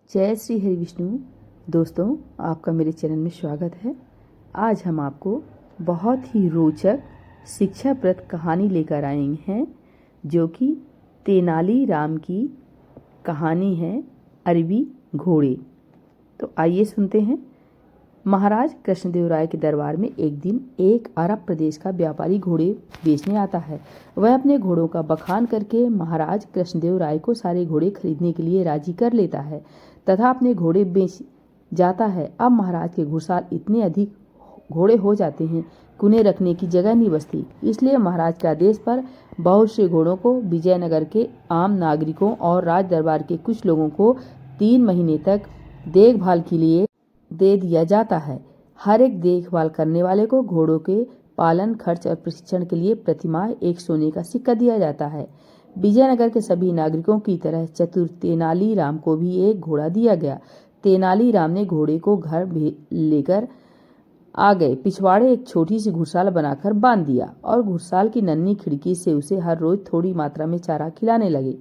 जय श्री हरि विष्णु। दोस्तों, आपका मेरे चैनल में स्वागत है। आज हम आपको बहुत ही रोचक शिक्षाप्रद कहानी लेकर आए हैं, जो कि तेनाली राम की कहानी है, अरबी घोड़े। तो आइए सुनते हैं। महाराज कृष्णदेव राय के दरबार में एक दिन एक अरब प्रदेश का व्यापारी घोड़े बेचने आता है। वह अपने घोड़ों का बखान करके महाराज कृष्णदेव राय को सारे घोड़े खरीदने के लिए राजी कर लेता है तथा अपने घोड़े बेच जाता है। अब महाराज के घुड़साल इतने अधिक घोड़े हो जाते हैं कि उन्हें रखने की जगह नहीं बचती। इसलिए महाराज के आदेश पर बहुत से घोड़ों को विजयनगर के आम नागरिकों और राज दरबार के कुछ लोगों को 3 महीने तक देखभाल के लिए दे दिया जाता है। हर एक देखभाल करने वाले को घोड़ों के पालन खर्च और प्रशिक्षण के लिए प्रतिमाह एक सोने का सिक्का दिया जाता है। विजयनगर के सभी नागरिकों की तरह चतुर तेनाली राम को भी एक घोड़ा दिया गया। तेनाली राम ने घोड़े को घर लेकर आ गए। पिछवाड़े एक छोटी सी घुड़साल बनाकर बांध दिया और घुड़साल की नन्ही खिड़की से उसे हर रोज थोड़ी मात्रा में चारा खिलाने लगे।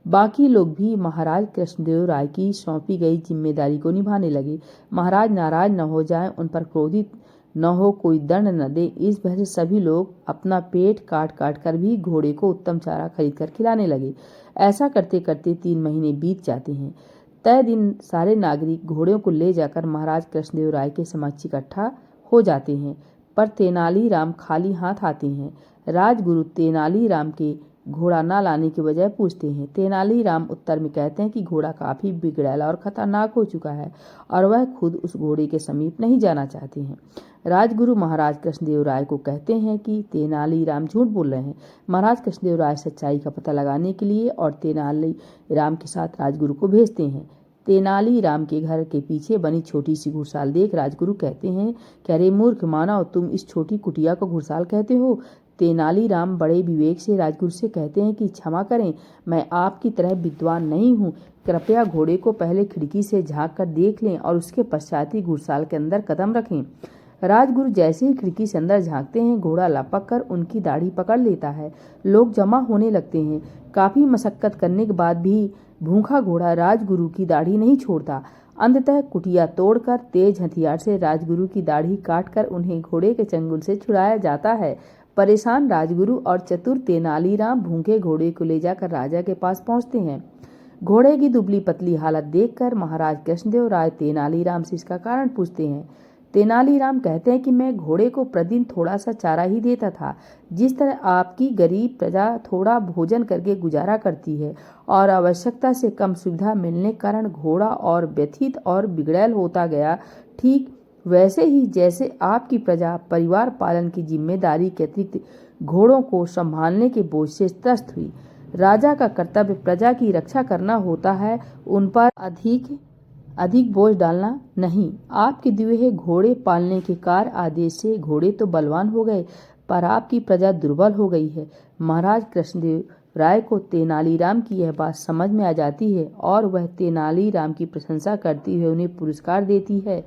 बाकी लोग भी महाराज कृष्णदेव राय की सौंपी गई जिम्मेदारी को निभाने लगे। महाराज नाराज न हो जाएं, उन पर क्रोधित न हो, कोई दंड न दे, इस वजह से सभी लोग अपना पेट काट काट कर भी घोड़े को उत्तम चारा खरीद कर खिलाने लगे। ऐसा करते करते 3 महीने बीत जाते हैं। तय दिन सारे नागरिक घोड़ों को ले जाकर महाराज कृष्णदेव राय के समक्ष इकट्ठा हो जाते हैं, पर तेनाली राम खाली हाथ आते हैं। राजगुरु तेनाली राम के घोड़ा न लाने की वजह पूछते हैं। तेनाली राम उत्तर में कहते हैं कि घोड़ा काफी बिगड़ैला और खतरनाक हो चुका है और वह खुद उस घोड़े के समीप नहीं जाना चाहते हैं। राजगुरु महाराज कृष्णदेव राय को कहते हैं कि तेनाली राम झूठ बोल रहे हैं। महाराज कृष्णदेव राय सच्चाई का पता लगाने के लिए और तेनाली राम के साथ राजगुरु को भेजते हैं। तेनाली राम के घर के पीछे बनी छोटी सी घुड़साल देख राजगुरु कहते हैं कि अरे मूर्ख मानव, तुम इस छोटी कुटिया को घुड़साल कहते हो। तेनाली राम बड़े विवेक से राजगुरु से कहते हैं कि क्षमा करें, मैं आपकी तरह विद्वान नहीं हूँ। कृपया घोड़े को पहले खिड़की से झांक कर देख लें और उसके पश्चात ही घुड़साल के अंदर कदम रखें। राजगुरु जैसे ही खिड़की से अंदर झांकते हैं, घोड़ा लपक कर उनकी दाढ़ी पकड़ लेता है। लोग जमा होने लगते हैं। काफी मशक्कत करने के बाद भी भूखा घोड़ा राजगुरु की दाढ़ी नहीं छोड़ता। अंततः कुटिया तोड़कर तेज हथियार से राजगुरु की दाढ़ी काटकर उन्हें घोड़े के चंगुल से छुड़ाया जाता है। परेशान राजगुरु और चतुर तेनाली राम भूखे घोड़े को ले जाकर राजा के पास पहुंचते हैं। घोड़े की दुबली पतली हालत देखकर महाराज कृष्णदेव राय तेनाली राम से इसका कारण पूछते हैं। तेनाली राम कहते हैं कि मैं घोड़े को प्रतिदिन थोड़ा सा चारा ही देता था, जिस तरह आपकी गरीब प्रजा थोड़ा भोजन करके गुजारा करती है, और आवश्यकता से कम सुविधा मिलने के कारण घोड़ा और व्यथित और बिगड़ैल होता गया। ठीक वैसे ही जैसे आपकी प्रजा परिवार पालन की जिम्मेदारी के अतिरिक्त घोड़ों को संभालने के बोझ से त्रस्त हुई। राजा का कर्तव्य प्रजा की रक्षा करना होता है, उन पर अधिक बोझ डालना नहीं। आपके दिए हुए घोड़े पालने के कार्य आदेश से घोड़े तो बलवान हो गए, पर आपकी प्रजा दुर्बल हो गई है। महाराज कृष्णदेव राय को तेनाली राम की यह बात समझ में आ जाती है और वह तेनाली राम की प्रशंसा करती हुए उन्हें पुरस्कार देती है।